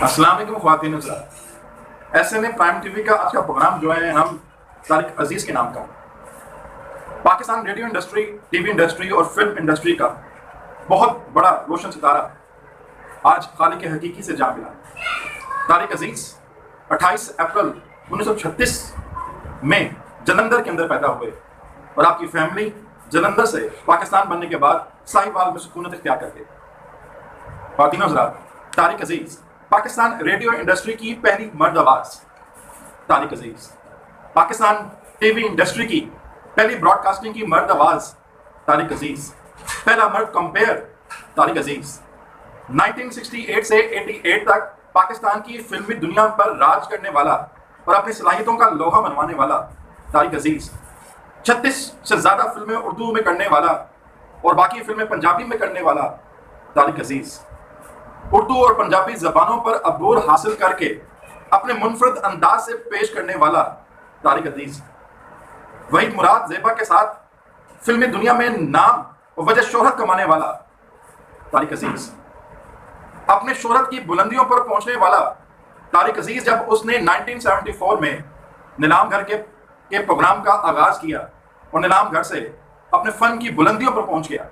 السلام علیکم خواتین حضرات۔ ایس این اے پرائم ٹی وی کا آج کا پروگرام جو ہے ہم طارق عزیز کے نام کا Pakistan radio industry, T V industry اور فلم انڈسٹری کا بہت بڑا روشن ستارہ آج خالق حقیقی سے جا ملا۔ طارق عزیز 28 اپریل 1936 میں جلندھر کے اندر پیدا ہوئے اور آپ کی فیملی جلندھر سے پاکستان بننے کے بعد ساہیوال میں سکونت اختیار کر گئی۔ خواتین حضرات، طارق عزیز پاکستان ریڈیو انڈسٹری کی پہلی مرد آواز طارق عزیز، پاکستان ٹی وی انڈسٹری کی پہلی براڈ کاسٹنگ کی مرد آواز طارق عزیز، پہلا مرد کمپیئر طارق عزیز، 1968 سے 88 تک پاکستان کی فلمی دنیا پر راج کرنے والا اور اپنی صلاحیتوں کا لوہا منوانے والا طارق عزیز، 36 سے زیادہ فلمیں اردو میں کرنے والا اور باقی فلمیں پنجابی میں کرنے والا طارق عزیز، اردو اور پنجابی زبانوں پر عبور حاصل کر کے اپنے منفرد انداز سے پیش کرنے والا طارق عزیز، وحید مراد زیبا کے ساتھ فلمی دنیا میں نام اور وجہ شہرت کمانے والا طارق عزیز، اپنے شہرت کی بلندیوں پر پہنچنے والا طارق عزیز جب اس نے 1974 میں نیلام گھر کے پروگرام کا آغاز کیا اور نیلام گھر سے اپنے فن کی بلندیوں پر پہنچ گیا۔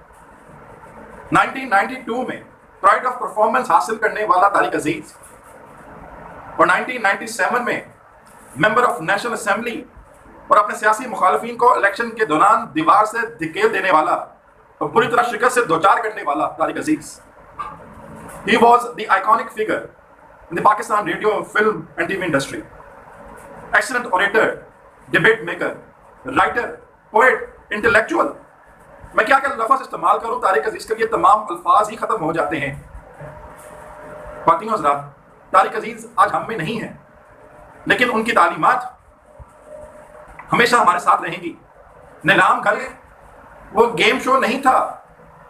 1992 میں پرائڈ آف پرفارمنس حاصل کرنے والا طارق عزیز اور 1997 میں ممبر آف نیشنل اسمبلی اور اپنے سیاسی مخالفین کو الیکشن کے دوران دیوار سے دھکیل دینے والا اور بری طرح شکست سے دوچار کرنے والا طارق عزیز۔ He was the iconic figure in the Pakistan radio, film and TV industry. Excellent orator, debate maker, writer, poet, intellectual. میں کیا لفظ استعمال کروں طارق عزیز کے لیے تمام الفاظ ہی ختم ہو جاتے ہیں۔ خواتین حضرات، طارق عزیز آج ہم میں نہیں ہیں، لیکن ان کی تعلیمات ہمیشہ ہمارے ساتھ رہیں گی۔ نیلام گھر وہ گیم شو نہیں تھا،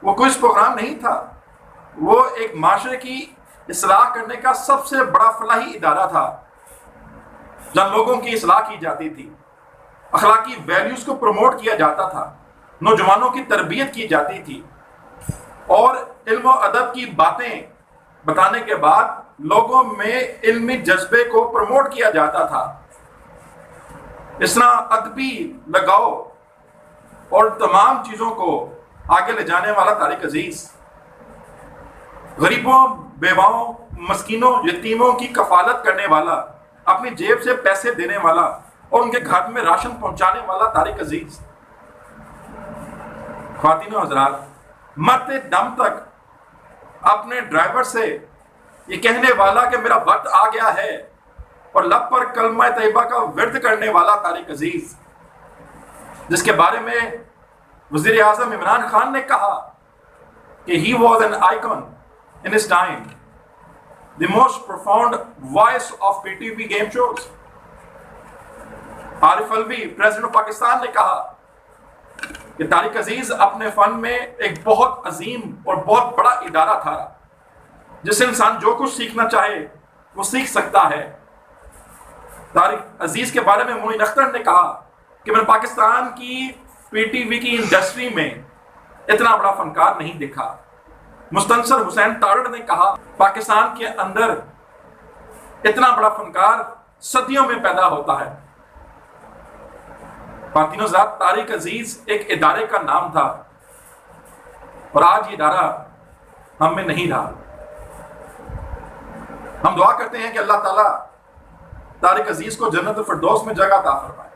وہ کوئی پروگرام نہیں تھا، وہ ایک معاشرے کی اصلاح کرنے کا سب سے بڑا فلاحی ادارہ تھا جہاں لوگوں کی اصلاح کی جاتی تھی، اخلاقی ویلیوز کو پروموٹ کیا جاتا تھا، نوجوانوں کی تربیت کی جاتی تھی اور علم و ادب کی باتیں بتانے کے بعد لوگوں میں علمی جذبے کو پروموٹ کیا جاتا تھا۔ اس طرح ادبی لگاؤ اور تمام چیزوں کو آگے لے جانے والا طارق عزیز غریبوں، بیواؤں، مسکینوں، یتیموں کی کفالت کرنے والا، اپنی جیب سے پیسے دینے والا اور ان کے گھر میں راشن پہنچانے والا طارق عزیز۔ خواتین و حضرات، مرتے دم تک اپنے ڈرائیور سے یہ کہنے والا کہ میرا وقت آ گیا ہے اور لب پر کلمہ طیبہ کا ورد کرنے والا طارق عزیز، جس کے بارے میں وزیر اعظم عمران خان نے کہا کہ he was an icon in his time, the most profound voice of PTV game shows. Arif الوی president of Pakistan نے کہا کہ طارق عزیز اپنے فن میں ایک بہت عظیم اور بہت بڑا ادارہ تھا جس سے انسان جو کچھ سیکھنا چاہے وہ سیکھ سکتا ہے۔ طارق عزیز کے بارے میں معین اختر نے کہا کہ میں نے پاکستان کی پی ٹی وی کی انڈسٹری میں اتنا بڑا فنکار نہیں دیکھا۔ مستنصر حسین تارڑ نے کہا پاکستان کے اندر اتنا بڑا فنکار صدیوں میں پیدا ہوتا ہے۔ خواتین حضرات، طارق عزیز ایک ادارے کا نام تھا اور آج یہ ادارہ ہم میں نہیں رہا۔ ہم دعا کرتے ہیں کہ اللہ تعالیٰ طارق عزیز کو جنت الفردوس میں جگہ عطا فرمائے۔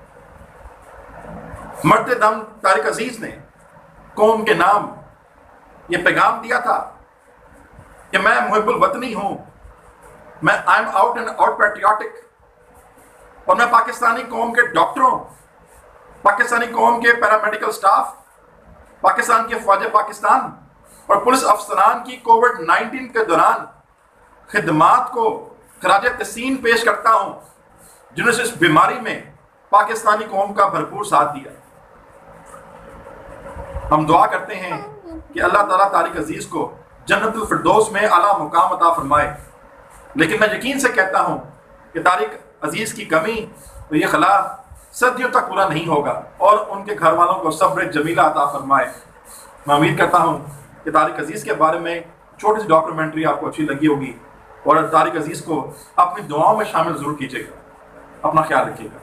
مرتے دم طارق عزیز نے قوم کے نام یہ پیغام دیا تھا کہ میں محب الوطنی ہوں، میں I am out and out patriotic, اور میں پاکستانی قوم کے ڈاکٹروں، پاکستانی قوم کے پیرامیڈیکل سٹاف، پاکستان کے فوج پاکستان اور پولیس افسران کی کووڈ-19 کے دوران خدمات کو خراج تحسین پیش کرتا ہوں، جنہوں نے اس بیماری میں پاکستانی قوم کا بھرپور ساتھ دیا۔ ہم دعا کرتے ہیں کہ اللہ تعالیٰ طارق عزیز کو جنت الفردوس میں اعلیٰ مقام عطا فرمائے، لیکن میں یقین سے کہتا ہوں کہ طارق عزیز کی کمی اور یہ خلا صدیوں تک پورا نہیں ہوگا اور ان کے گھر والوں کو صبر جمیلہ عطا فرمائے۔ میں امید کرتا ہوں کہ طارق عزیز کے بارے میں چھوٹی سی ڈاکومنٹری آپ کو اچھی لگی ہوگی۔ اور طارق عزیز کو اپنی دعاؤں میں شامل ضرور کیجیے گا. اپنا خیال رکھیے گا.